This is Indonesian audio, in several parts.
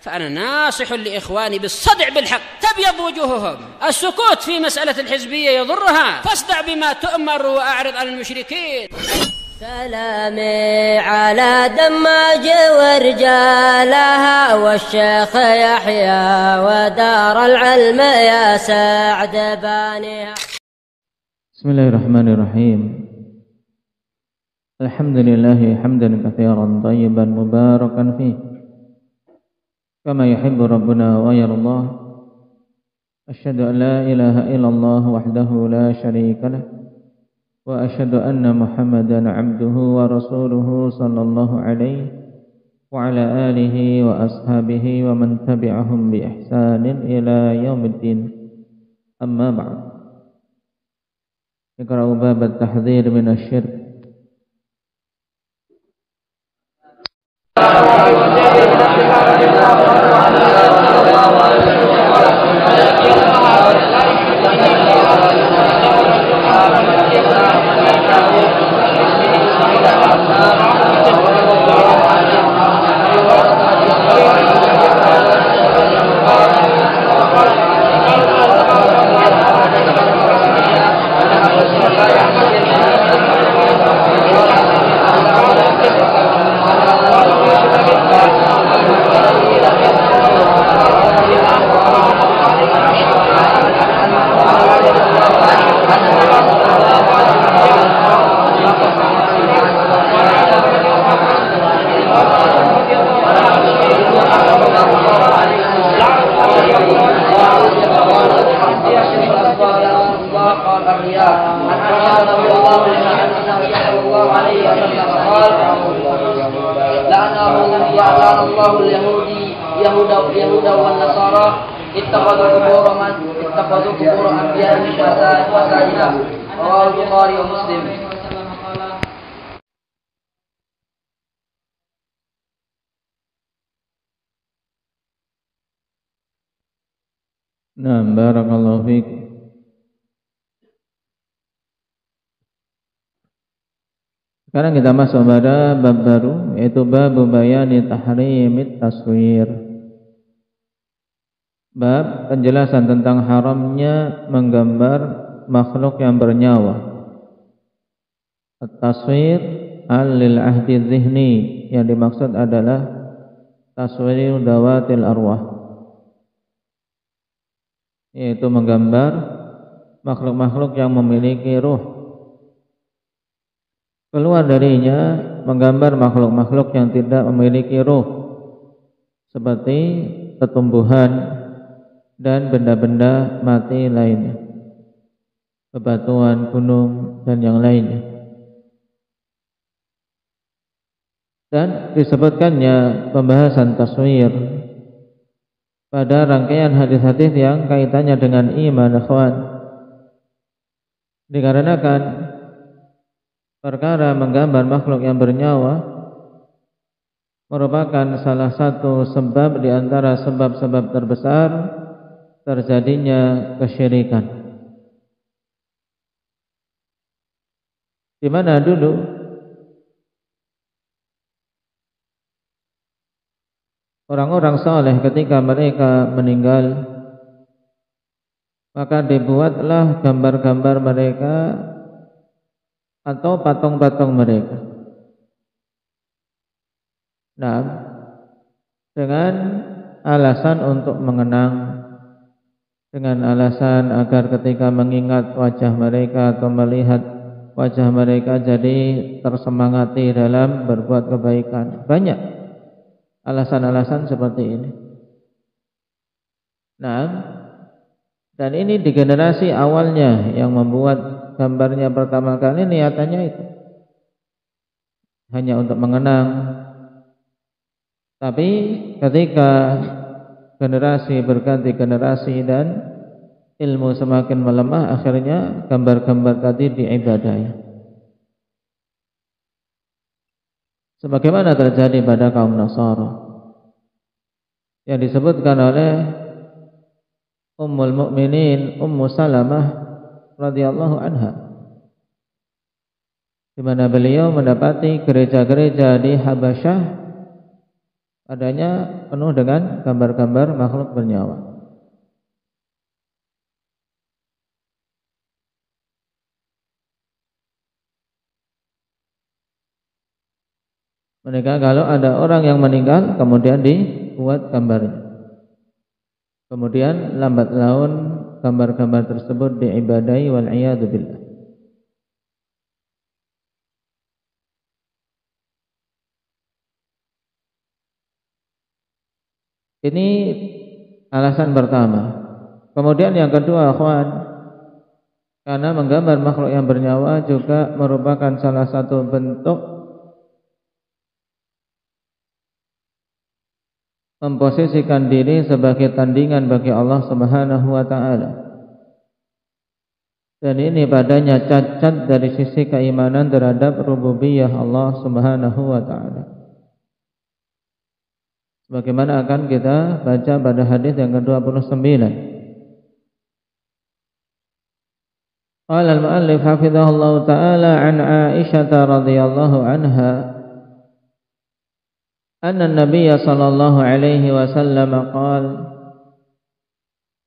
فأنا ناصح لإخواني بالصدع بالحق، تبيض وجوههم. السكوت في مسألة الحزبية يضرها، فاصدع بما تؤمر وأعرض عن المشركين. سلامي على دماج ورجالها والشيخ يحيى ودار العلم يا سعد بانيها. بسم الله الرحمن الرحيم. الحمد لله حمدا كثيرا طيبا مباركا فيه كما يحب ربنا ويرضاه. أشهد أن لا إله إلا الله وحده لا شريك له، وأشهد أن محمدا عبده ورسوله صلى الله عليه وعلى آله وأصحابه ومن تبعهم بإحسان إلى يوم الدين. أما بعد، اقرأوا باب التحذير من الشرك. اليهود والنصارى اتخذوا قبور أنبيائهم مساجدا. رواه البخاري ومسلم. Nah, barakallahu fiik. Sekarang kita masuk pada bab baru, yaitu bab bayani tahrimit taswir. Bab penjelasan tentang haramnya menggambar makhluk yang bernyawa. At-taswir al-lil ahdi dzihni, yang dimaksud adalah taswir dawatil arwah, yaitu menggambar makhluk-makhluk yang memiliki ruh. Keluar darinya menggambar makhluk-makhluk yang tidak memiliki ruh, seperti tumbuhan dan benda-benda mati lainnya, bebatuan, gunung, dan yang lainnya. Dan disebutkannya pembahasan taswir pada rangkaian hadis-hadis yang kaitannya dengan iman, ikhwan, dikarenakan perkara menggambar makhluk yang bernyawa merupakan salah satu sebab di antara sebab-sebab terbesar terjadinya kesyirikan. Di mana dulu orang-orang saleh ketika mereka meninggal, maka dibuatlah gambar-gambar mereka atau patung-patung mereka. Nah, dengan alasan untuk mengenang, dengan alasan agar ketika mengingat wajah mereka atau melihat wajah mereka jadi tersemangati dalam berbuat kebaikan. Banyak alasan-alasan seperti ini. Nah, dan ini di generasi awalnya yang membuat gambarnya pertama kali niatannya itu hanya untuk mengenang. Tapi ketika generasi berganti generasi dan ilmu semakin melemah, akhirnya gambar-gambar tadi diibadahi. Sebagaimana terjadi pada kaum Nasara yang disebutkan oleh Ummul Mukminin Ummu Salamah radhiyallahu anha, di mana beliau mendapati gereja-gereja di Habasyah Padanya penuh dengan gambar-gambar makhluk bernyawa. Mereka kalau ada orang yang meninggal kemudian dibuat gambarnya. Kemudian lambat laun gambar-gambar tersebut diibadahi wal iyadu billah. Ini alasan pertama. Kemudian yang kedua, akhwan, karena menggambar makhluk yang bernyawa juga merupakan salah satu bentuk memposisikan diri sebagai tandingan bagi Allah Subhanahu wa taala. Dan ini padanya cacat dari sisi keimanan terhadap rububiyah Allah Subhanahu wa taala. Sebagaimana akan kita baca pada hadis yang ke-29. Qala al-muallif hafizahullahu taala an Aisyah radhiyallahu anha anna an-nabiy sallallahu alaihi wasallam qala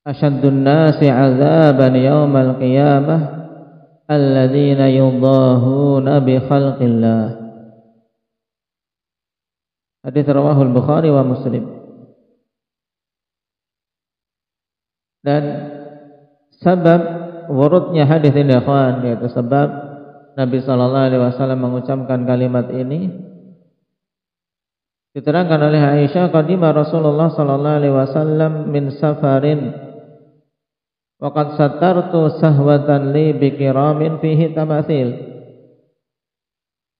ashaddun nasi 'adzaban yaumal qiyamah alladziina yudahuna bi khalqillah. Hadis rawahul Bukhari wa Muslim. Dan sebab wurudnya hadis ini ikhwan, yaitu sebab Nabi sallallahu alaihi wasallam mengucapkan kalimat ini diterangkan oleh Aisyah, qadima Rasulullah sallallahu alaihi wasallam min safarin wa qad satartu sahwatan li bikiramin fihi tamathil.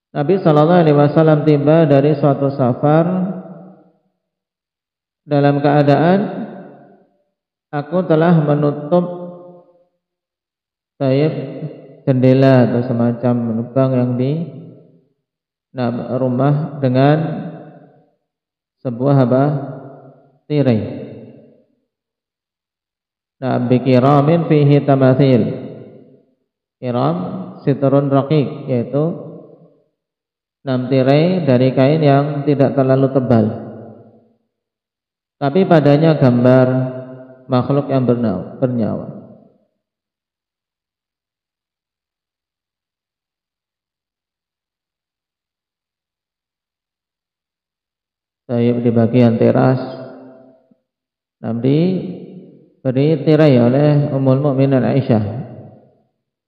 Nabi sallallahu alaihi wasallam tiba dari suatu safar dalam keadaan aku telah menutup jendela atau semacam lubang yang di rumah dengan sebuah tirai. Bikiramin fihi tamathil. Kiram sitrun raqiq, yaitu 6 tirai dari kain yang tidak terlalu tebal, tapi padanya gambar makhluk yang bernyawa. Di bagian teras diberi tirai oleh Ummul Mukminin Aisyah,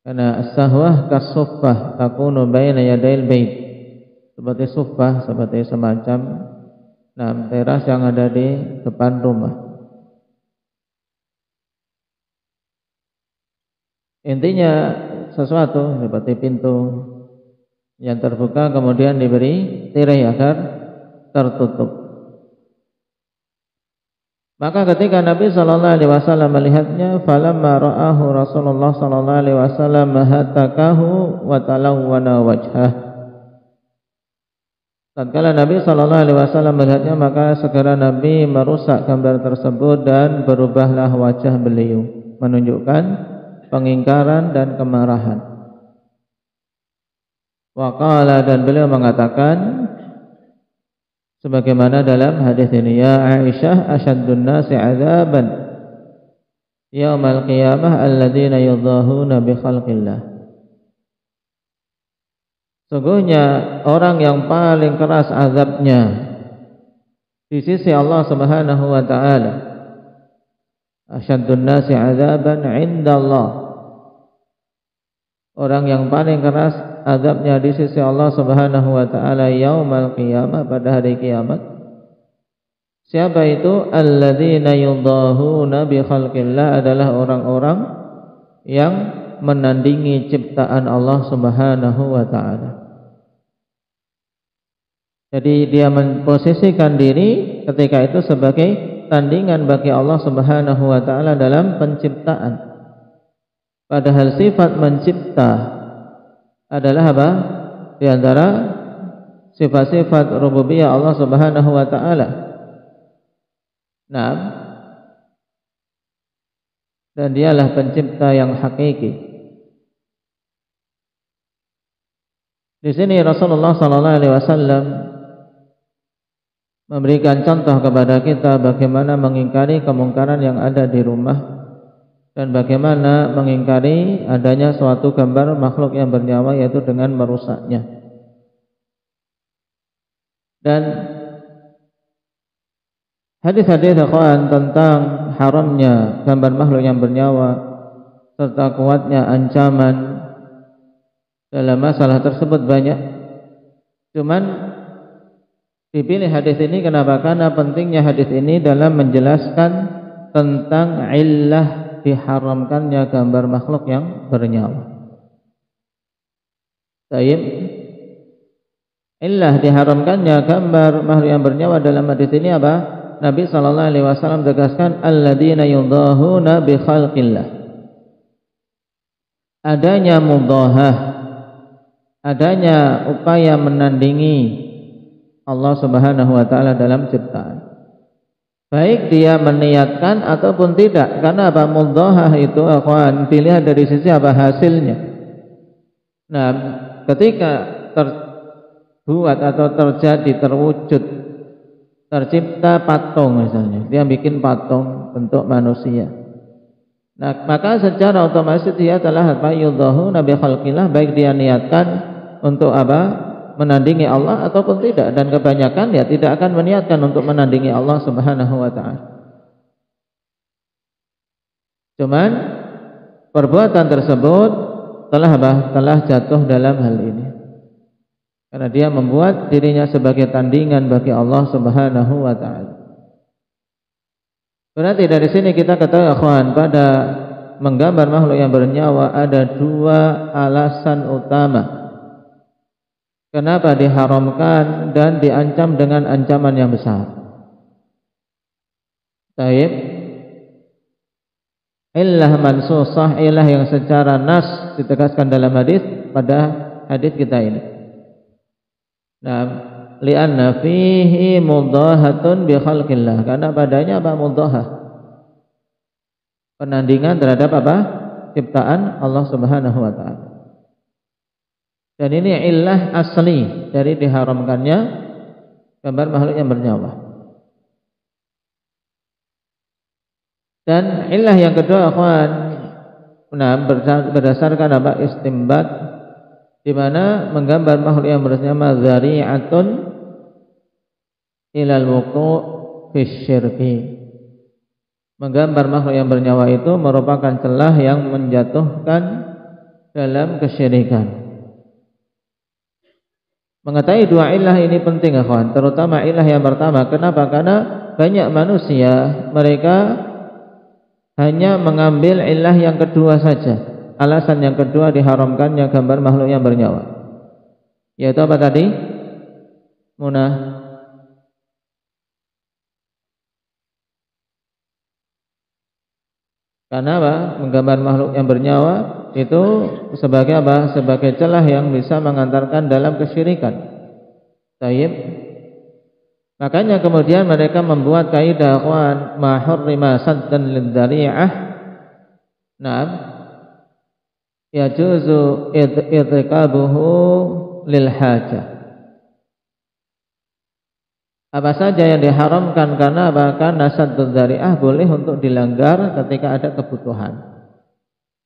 karena as-sahwah kas-suffah takunu baina yadayil bait, seperti suffah, seperti semacam teras yang ada di depan rumah. Intinya sesuatu seperti pintu yang terbuka kemudian diberi tirai agar tertutup. Maka ketika Nabi sallallahu alaihi wasallam melihatnya, falamma ra'ahu Rasulullah sallallahu alaihi wasallam hatakahu wa talawwana wajhah. Tatkala Nabi sallallahu alaihi wasallam melihatnya, maka segera Nabi merusak gambar tersebut dan berubahlah wajah beliau, menunjukkan pengingkaran dan kemarahan. Wa qala, dan beliau mengatakan sebagaimana dalam hadis ini, ya Aisyah, asyaddun nasi 'adzaban yaumal qiyamah alladziina yudahuna bi khalqillah. Sungguhnya orang yang paling keras azabnya di sisi Allah Subhanahu wa taala, asyaddun nasi 'adzaban 'indallah, orang yang paling keras azabnya di sisi Allah Subhanahu wa taala yaumal qiyamah, pada hari kiamat. Siapa itu? Alladzina yudahuna bi khalqillah, adalah orang-orang yang menandingi ciptaan Allah Subhanahu wa taala. Jadi dia memposisikan diri ketika itu sebagai tandingan bagi Allah Subhanahu wa taala dalam penciptaan. Padahal sifat mencipta adalah apa? Di antara sifat-sifat rububiyah Allah Subhanahu wa taala. Nah, dan dialah pencipta yang hakiki. Di sini Rasulullah sallallahu alaihi wasallam memberikan contoh kepada kita bagaimana mengingkari kemungkaran yang ada di rumah dan bagaimana mengingkari adanya suatu gambar makhluk yang bernyawa, yaitu dengan merusaknya. Dan hadis-hadis akhwan tentang haramnya gambar makhluk yang bernyawa serta kuatnya ancaman dalam masalah tersebut banyak. Cuman dipilih hadis ini kenapa? Karena pentingnya hadis ini dalam menjelaskan tentang illah diharamkannya gambar makhluk yang bernyawa. Baik. Illah diharamkannya gambar makhluk yang bernyawa dalam hadis ini apa? Nabi sallallahu alaihi wasallam tegaskan alladzina yudahuna bi khalqillah. Adanya mudahah, adanya upaya menandingi Allah Subhanahu wa taala dalam ciptaan. Baik dia meniatkan ataupun tidak. Karena apa? Mudahah itu akan dilihat dari sisi apa hasilnya. Nah, ketika terbuat atau terjadi, terwujud, tercipta patung misalnya, dia bikin patung bentuk manusia. Nah, maka secara otomatis dia telah apa? Yudahuna bi khalqillah, baik dia niatkan untuk apa? Menandingi Allah ataupun tidak, dan kebanyakan dia tidak akan meniatkan untuk menandingi Allah Subhanahu wa taala. Cuman perbuatan tersebut telah apa? Telah jatuh dalam hal ini. Karena dia membuat dirinya sebagai tandingan bagi Allah Subhanahu wa taala. Berarti dari sini kita ketahui akhwan, pada menggambar makhluk yang bernyawa ada dua alasan utama kenapa diharamkan dan diancam dengan ancaman yang besar. Taib. Illah mansusah, illah yang secara nas ditegaskan dalam hadis pada hadis kita ini. Nah, li'anna fihi mudahatun bi khalqillah, karena padanya apa? Mudahah, penandingan terhadap apa? Ciptaan Allah Subhanahu wa taala. Dan ini illah asli dari diharamkannya gambar makhluk yang bernyawa. Dan illah yang kedua akhwan, berdasarkan apa? Istimbat, di mana menggambar makhluk yang bernyawa dzari'atun ilal wuqu' fi syirki. Menggambar makhluk yang bernyawa itu merupakan celah yang menjatuhkan dalam kesyirikan. Mengetahui dua ilah ini penting akhwan, terutama ilah yang pertama. Kenapa? Karena banyak manusia mereka hanya mengambil ilah yang kedua saja. Alasan yang kedua diharamkannya gambar makhluk yang bernyawa, yaitu apa tadi? Munah. Karena apa? Menggambar makhluk yang bernyawa itu sebagai apa? Sebagai celah yang bisa mengantarkan dalam kesyirikan. Taib. Makanya kemudian mereka membuat kaidah akhwan, ma hurrima saddan lidzari'ah. Naam. Yajuzu irtikabuhu lil hajah. Apa saja yang diharamkan karena apa? Karena saddud dzari'ah boleh untuk dilanggar ketika ada kebutuhan.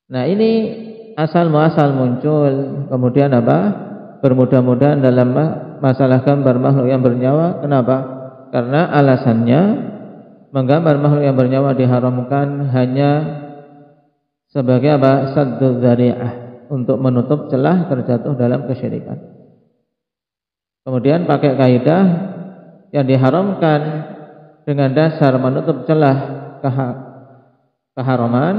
Nah, ini asal muasal muncul kemudian apa? Bermudah-mudahan dalam masalah gambar makhluk yang bernyawa. Kenapa? Karena alasannya menggambar makhluk yang bernyawa diharamkan hanya sebagai apa? Saddud dzari'ah, untuk menutup celah terjatuh dalam kesyirikan. Kemudian pakai kaidah yang diharamkan dengan dasar menutup celah keharaman,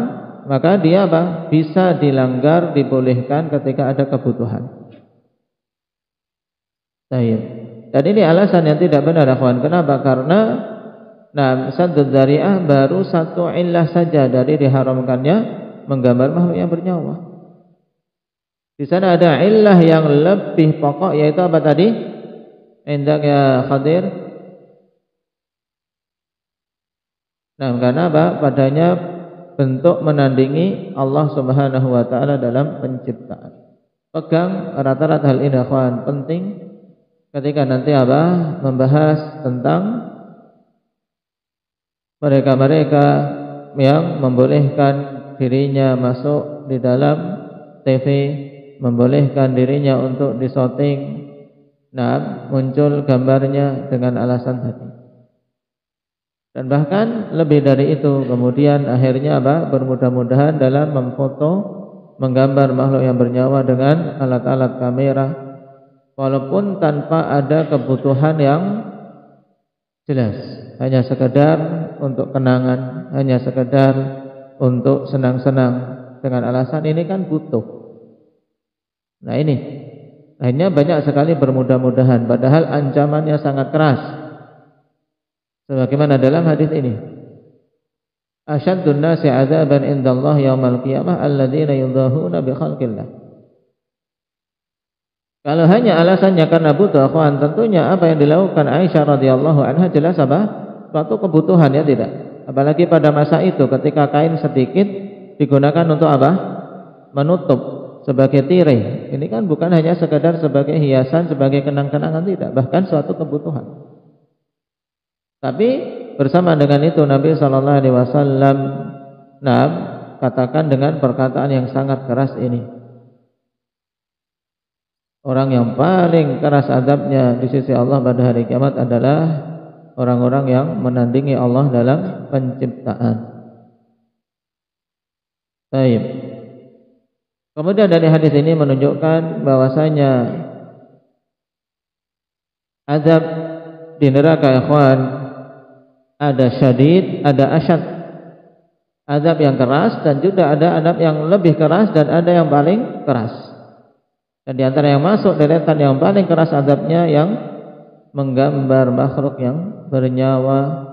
maka dia apa? Bisa dilanggar, dibolehkan ketika ada kebutuhan. Baik. Dan ini alasan yang tidak benar akhwan. Kenapa? Karena saddud dzari'ah baru satu illah saja dari diharamkannya menggambar makhluk yang bernyawa. Di sana ada illah yang lebih pokok, yaitu apa tadi? Indak ya Khadir. Karena apa? Padanya bentuk menandingi Allah Subhanahu wa taala dalam penciptaan. Pegang rata-rata hal ini akhwan, penting. ketika nanti membahas tentang mereka-mereka yang membolehkan dirinya masuk di dalam TV, membolehkan dirinya untuk disyuting, muncul gambarnya dengan alasan tadi. Dan bahkan lebih dari itu, kemudian akhirnya bermudah-mudahan dalam memfoto, menggambar makhluk yang bernyawa dengan alat-alat kamera, walaupun tanpa ada kebutuhan yang jelas, hanya sekedar untuk kenangan, hanya sekedar untuk senang-senang, dengan alasan ini kan butuh. Nah ini akhirnya banyak sekali bermudah-mudahan, padahal ancamannya sangat keras. Sebagaimana dalam hadis ini, asyaddun nasi 'adzaban indallah yaumal qiyamah alladzina yudahuna bi khalqillah. Kalau hanya alasannya karena butuh, akhwan, tentunya apa yang dilakukan Aisyah radhiyallahu anha jelas suatu kebutuhan, ya tidak? Apalagi pada masa itu ketika kain sedikit digunakan untuk menutup sebagai tirai. Ini kan bukan hanya sekedar sebagai hiasan, sebagai kenang-kenangan, tidak, bahkan suatu kebutuhan. Tapi bersama dengan itu Nabi sallallahu alaihi wasallam katakan dengan perkataan yang sangat keras ini, orang yang paling keras azabnya di sisi Allah pada hari kiamat adalah orang-orang yang menandingi Allah dalam penciptaan. Baik. Kemudian dari hadis ini menunjukkan bahwasanya azab di neraka, ikhwan, ada syadid, ada asyad. Azab yang keras dan juga ada azab yang lebih keras dan ada yang paling keras. Dan di antara yang masuk deretan yang paling keras azabnya yang menggambar makhluk yang bernyawa,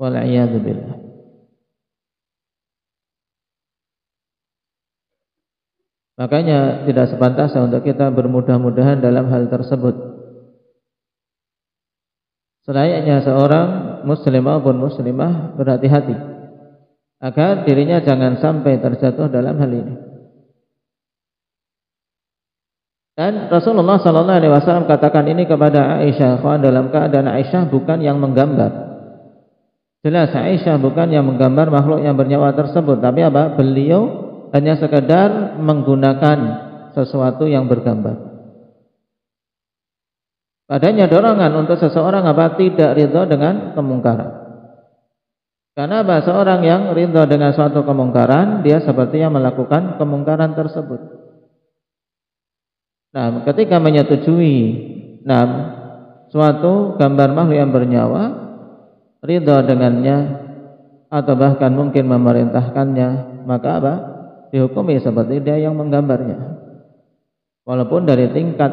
wal'iyadu billah. Makanya tidak sepantasnya untuk kita bermudah-mudahan dalam hal tersebut. Selayaknya seorang muslim maupun muslimah berhati-hati agar dirinya jangan sampai terjatuh dalam hal ini. Dan Rasulullah sallallahu alaihi wasallam katakan ini kepada Aisyah, dalam keadaan Aisyah bukan yang menggambar. Jelas Aisyah bukan yang menggambar makhluk yang bernyawa tersebut, tapi beliau hanya sekedar menggunakan sesuatu yang bergambar. Padanya dorongan untuk seseorang tidak ridha dengan kemungkaran. Karena seorang yang ridha dengan suatu kemungkaran, dia sepertinya melakukan kemungkaran tersebut. Nah, ketika menyetujui suatu gambar makhluk yang bernyawa, ridha dengannya atau bahkan mungkin memerintahkannya, maka dihukumi seperti dia yang menggambarnya. Walaupun dari tingkat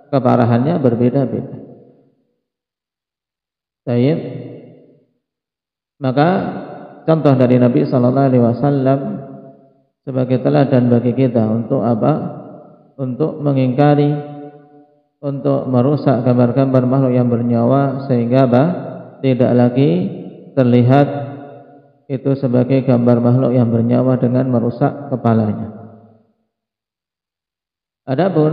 keparahannya berbeda-beda. Baik. Maka contoh dari Nabi sallallahu alaihi wasallam sebagai teladan bagi kita untuk Untuk mengingkari, untuk merusak gambar-gambar makhluk yang bernyawa sehingga tidak lagi terlihat itu sebagai gambar makhluk yang bernyawa dengan merusak kepalanya. Adapun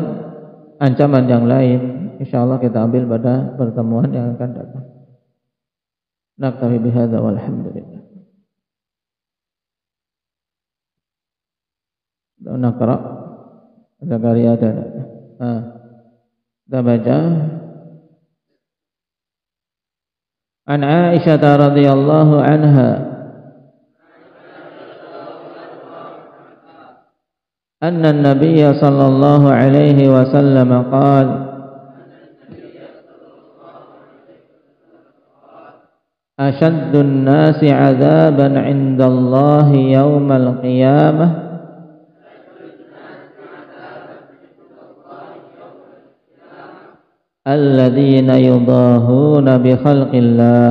ancaman yang lain insyaallah kita ambil pada pertemuan yang akan datang. Naktafi bihadza walhamdulillah. Naqra Zakaria ada. Kita baca. An Aisyah radhiyallahu anha anna an-nabiy sallallahu alaihi wasallam qala ashaddu an-nasi 'adzaban 'inda Allah yaumal qiyamah alladzina yudahuna bi khalqillah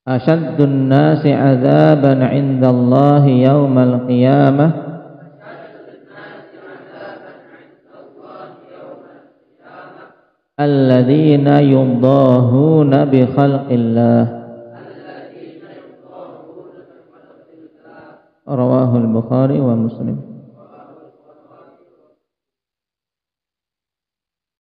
ashaddun nasi 'adzaban 'inda Allah yaumal qiyamah alladzina yudahuna bi khalqillah. Rawahul Bukhari wa Muslim.